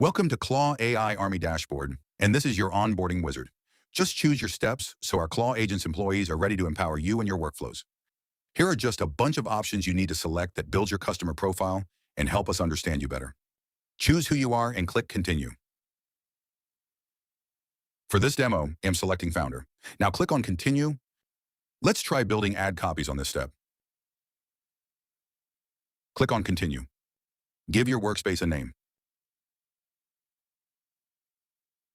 Welcome to Claw AI Army Dashboard, and this is your onboarding wizard. Just choose your steps so our Claw Agents employees are ready to empower you and your workflows. Here are just a bunch of options you need to select that build your customer profile and help us understand you better. Choose who you are and click Continue. For this demo, I'm selecting Founder. Now click on Continue. Let's try building ad copies on this step. Click on Continue. Give your workspace a name.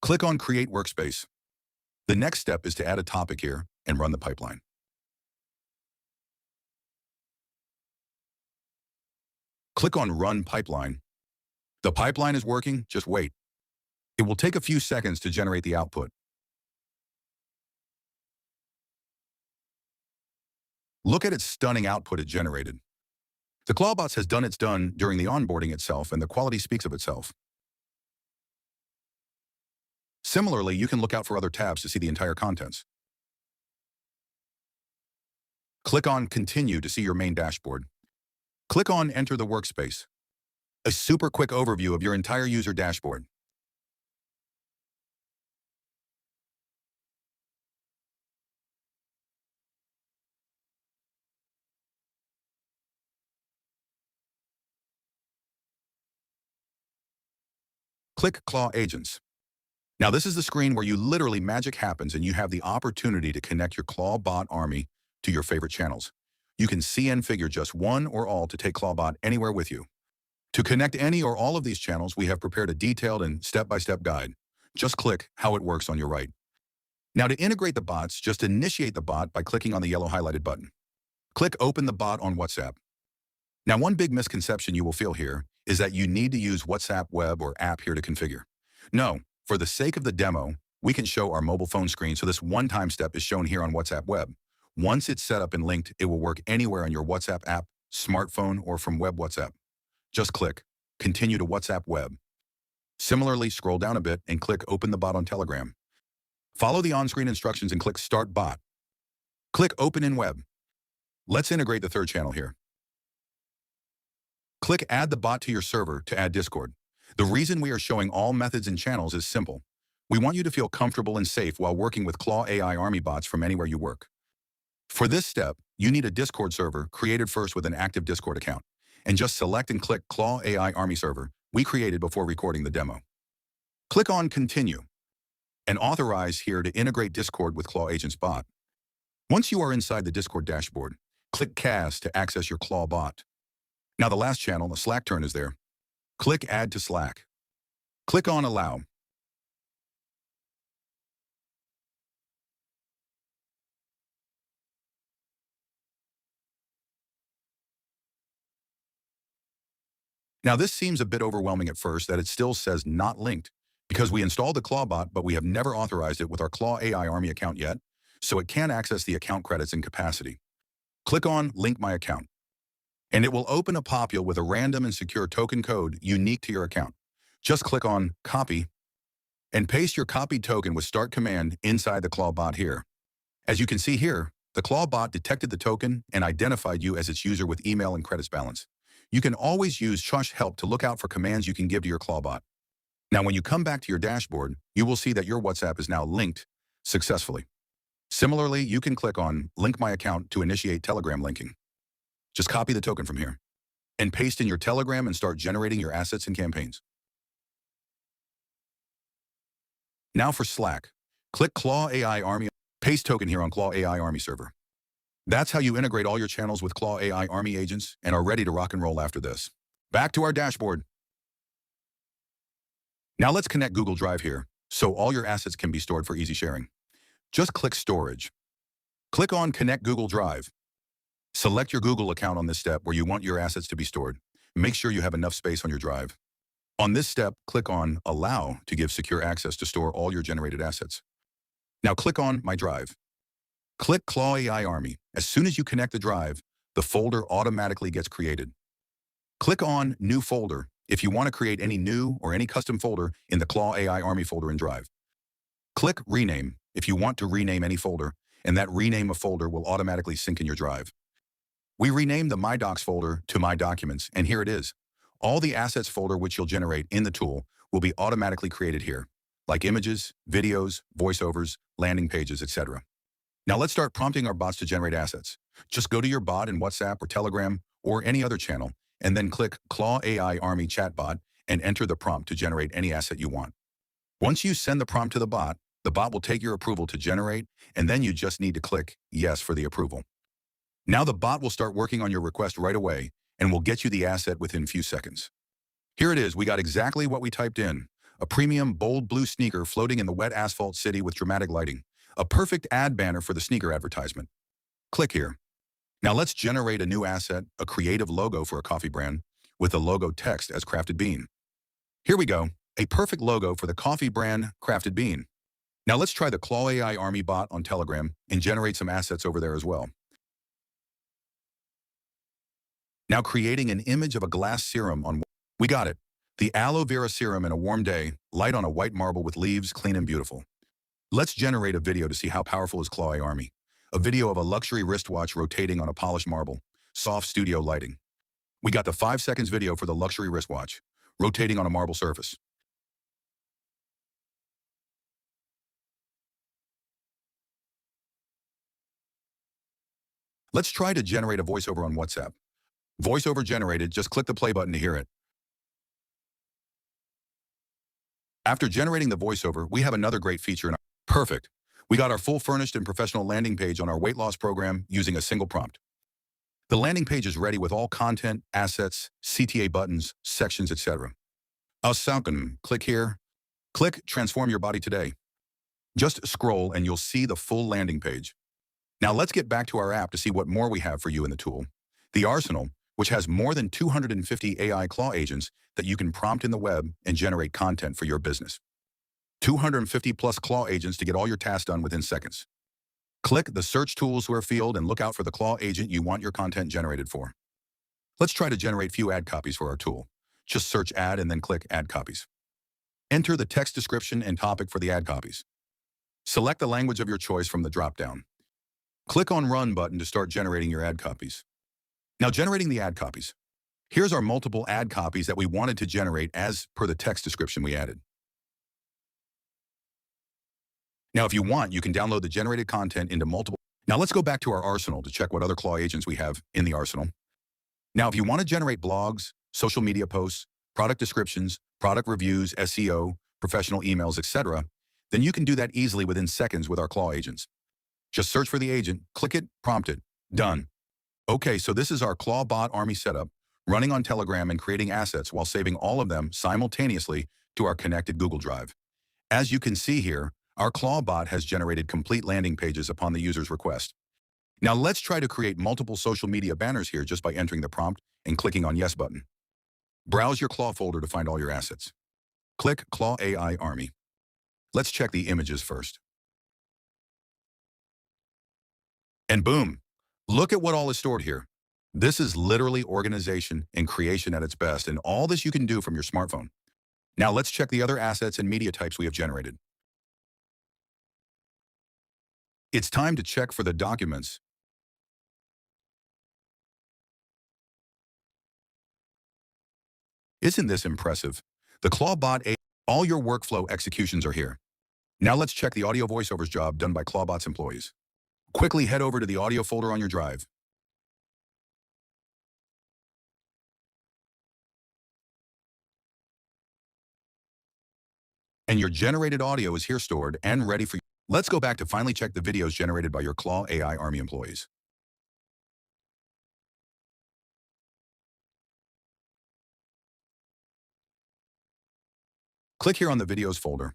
Click on Create Workspace. The next step is to add a topic here and run the pipeline. Click on Run Pipeline. The pipeline is working, just wait. It will take a few seconds to generate the output. Look at its stunning output it generated. The Clawbots has done its done during the onboarding itself, and the quality speaks of itself. Similarly, you can look out for other tabs to see the entire contents. Click on Continue to see your main dashboard. Click on Enter the Workspace. A super quick overview of your entire user dashboard. Click Claw Agents. Now this is the screen where you literally magic happens and you have the opportunity to connect your Clawbot army to your favorite channels. You can see and figure just one or all to take Clawbot anywhere with you. To connect any or all of these channels, we have prepared a detailed and step-by-step guide. Just click how it works on your right. Now to integrate the bots, just initiate the bot by clicking on the yellow highlighted button. Click Open the bot on WhatsApp. Now one big misconception you will feel here is that you need to use WhatsApp web or app here to configure. No. For the sake of the demo, we can show our mobile phone screen, so this one-time step is shown here on WhatsApp Web. Once it's set up and linked, it will work anywhere on your WhatsApp app, smartphone, or from web WhatsApp. Just click Continue to WhatsApp Web. Similarly, scroll down a bit and click Open the bot on Telegram. Follow the on-screen instructions and click Start Bot. Click Open in Web. Let's integrate the third channel here. Click Add the bot to your server to add Discord. The reason we are showing all methods and channels is simple. We want you to feel comfortable and safe while working with Claw AI Army bots from anywhere you work. For this step, you need a Discord server created first with an active Discord account, and just select and click Claw AI Army server we created before recording the demo. Click on Continue and authorize here to integrate Discord with Claw Agents bot. Once you are inside the Discord dashboard, click Cast to access your Claw bot. Now the last channel, the Slack turn, is there. Click Add to Slack. Click on Allow. Now this seems a bit overwhelming at first that it still says not linked because we installed the Clawbot, but we have never authorized it with our Claw AI Army account yet, so it can't access the account credits and capacity. Click on Link My Account, and it will open a popule with a random and secure token code unique to your account. Just click on Copy and paste your copied token with Start command inside the Clawbot here. As you can see here, the Clawbot detected the token and identified you as its user with email and credits balance. You can always use Shush Help to look out for commands you can give to your Clawbot. Now when you come back to your dashboard, you will see that your WhatsApp is now linked successfully. Similarly, you can click on Link My Account to initiate Telegram linking. Just copy the token from here and paste in your Telegram and start generating your assets and campaigns. Now for Slack, click Claw AI Army, paste token here on Claw AI Army server. That's how you integrate all your channels with Claw AI Army agents and are ready to rock and roll after this. Back to our dashboard. Now let's connect Google Drive here so all your assets can be stored for easy sharing. Just click Storage. Click on Connect Google Drive. Select your Google account on this step where you want your assets to be stored. Make sure you have enough space on your drive. On this step, click on Allow to give secure access to store all your generated assets. Now click on My Drive. Click Claw AI Army. As soon as you connect the drive, the folder automatically gets created. Click on New Folder if you want to create any new or any custom folder in the Claw AI Army folder in Drive. Click Rename if you want to rename any folder, and that rename a folder will automatically sync in your drive. We renamed the My Docs folder to My Documents, and here it is. All the assets folder which you'll generate in the tool will be automatically created here, like images, videos, voiceovers, landing pages, etc. Now let's start prompting our bots to generate assets. Just go to your bot in WhatsApp or Telegram or any other channel, and then click Claw AI Army Chatbot and enter the prompt to generate any asset you want. Once you send the prompt to the bot will take your approval to generate, and then you just need to click Yes for the approval. Now the bot will start working on your request right away and will get you the asset within few seconds. Here it is, we got exactly what we typed in. A premium, bold blue sneaker floating in the wet asphalt city with dramatic lighting. A perfect ad banner for the sneaker advertisement. Click here. Now let's generate a new asset, a creative logo for a coffee brand, with the logo text as Crafted Bean. Here we go, a perfect logo for the coffee brand Crafted Bean. Now let's try the Claw AI Army bot on Telegram and generate some assets over there as well. Now creating an image of a glass serum on... We got it. The aloe vera serum in a warm day, light on a white marble with leaves, clean and beautiful. Let's generate a video to see how powerful is Claw AI Army. A video of a luxury wristwatch rotating on a polished marble, soft studio lighting. We got the 5 seconds video for the luxury wristwatch, rotating on a marble surface. Let's try to generate a voiceover on WhatsApp. Voiceover generated, just click the play button to hear it. After generating the voiceover, we have another great feature in our... Perfect. We got our full furnished and professional landing page on our weight loss program using a single prompt. The landing page is ready with all content, assets, CTA buttons, sections, etc. Click here. Click Transform Your Body Today. Just scroll and you'll see the full landing page. Now let's get back to our app to see what more we have for you in the tool. The Arsenal, which has more than 250 AI Claw agents that you can prompt in the web and generate content for your business. 250 plus Claw agents to get all your tasks done within seconds. Click the Search Toolsware field and look out for the Claw agent you want your content generated for. Let's try to generate few ad copies for our tool. Just search ad and then click Add Copies. Enter the text description and topic for the ad copies. Select the language of your choice from the drop-down. Click on Run button to start generating your ad copies. Now generating the ad copies. Here's our multiple ad copies that we wanted to generate as per the text description we added. Now if you want, you can download the generated content into multiple... Now let's go back to our arsenal to check what other Claw agents we have in the arsenal. Now if you want to generate blogs, social media posts, product descriptions, product reviews, SEO, professional emails, etc., then you can do that easily within seconds with our Claw agents. Just search for the agent, click it, prompt it, done. Okay, so this is our Claw Bot Army setup, running on Telegram and creating assets while saving all of them simultaneously to our connected Google Drive. As you can see here, our Claw Bot has generated complete landing pages upon the user's request. Now let's try to create multiple social media banners here just by entering the prompt and clicking on Yes button. Browse your Claw folder to find all your assets. Click Claw AI Army. Let's check the images first. And boom! Look at what all is stored here. This is literally organization and creation at its best, and all this you can do from your smartphone. Now let's check the other assets and media types we have generated. It's time to check for the documents. Isn't this impressive? The Clawbot AI, all your workflow executions are here. Now let's check the audio voiceovers job done by Clawbot's employees. Quickly head over to the audio folder on your drive. And your generated audio is here stored and ready for you. Let's go back to finally check the videos generated by your Claw AI Army employees. Click here on the videos folder.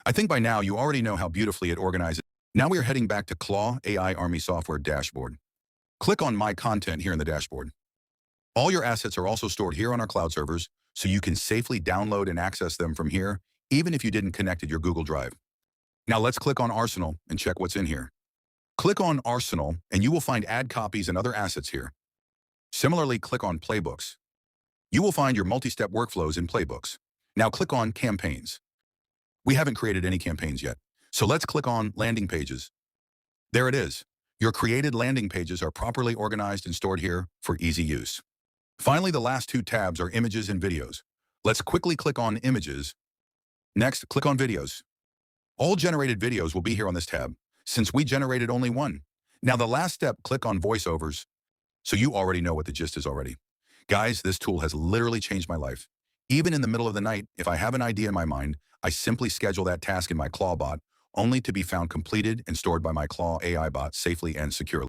I think by now you already know how beautifully it organizes. Now we are heading back to Claw AI Army software dashboard. Click on My Content here in the dashboard. All your assets are also stored here on our cloud servers, so you can safely download and access them from here, even if you didn't connect to your Google Drive. Now let's click on Arsenal and check what's in here. Click on Arsenal and you will find ad copies and other assets here. Similarly, click on Playbooks. You will find your multi-step workflows in Playbooks. Now click on Campaigns. We haven't created any campaigns yet, so let's click on Landing Pages. There it is. Your created landing pages are properly organized and stored here for easy use. Finally, the last two tabs are images and videos. Let's quickly click on images. Next, click on videos. All generated videos will be here on this tab, since we generated only one. Now the last step, click on voiceovers, so you already know what the gist is already. Guys, this tool has literally changed my life. Even in the middle of the night, if I have an idea in my mind, I simply schedule that task in my Claw bot, only to be found completed and stored by my Claw AI bot safely and securely.